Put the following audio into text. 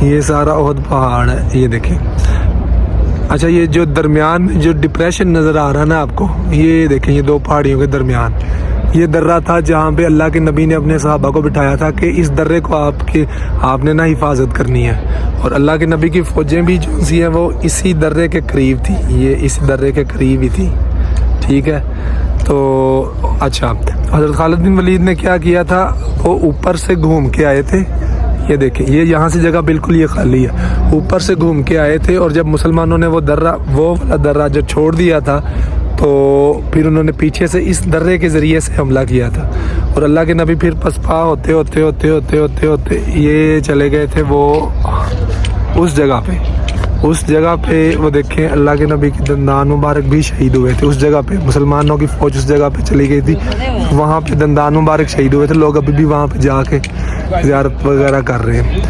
یہ سارا احد پہاڑ ہے، یہ دیکھیں۔ اچھا یہ جو درمیان میں جو ڈپریشن نظر آ رہا ہے نا آپ کو، یہ دیکھیں، یہ دو پہاڑیوں کے درمیان یہ درہ تھا جہاں پہ اللہ کے نبی نے اپنے صحابہ کو بٹھایا تھا کہ اس درے کو آپ نے نا حفاظت کرنی ہے، اور اللہ کے نبی کی فوجیں بھی جو سی ہیں وہ اسی درے کے قریب تھی، یہ اس درے کے قریب ہی تھی، ٹھیک ہے۔ تو اچھا حضرت خالد بن ولید نے کیا کیا تھا، وہ اوپر سے گھوم کے آئے تھے، یہ دیکھیں، یہ یہاں سے جگہ بالکل یہ خالی ہے، اوپر سے گھوم کے آئے تھے، اور جب مسلمانوں نے وہ والا درہ جو چھوڑ دیا تھا تو پھر انہوں نے پیچھے سے اس درے کے ذریعے سے حملہ کیا تھا، اور اللہ کے نبی پھر پسپا ہوتے ہوتے ہوتے ہوتے ہوتے ہوتے یہ چلے گئے تھے وہ اس جگہ پہ وہ دیکھیں اللہ کے نبی کے دندان مبارک بھی شہید ہوئے تھے اس جگہ پہ، مسلمانوں کی فوج اس جگہ پہ چلی گئی تھی، وہاں پہ دندان مبارک شہید ہوئے تھے، لوگ ابھی بھی وہاں پہ جا کے زیارت وغیرہ کر رہے ہیں۔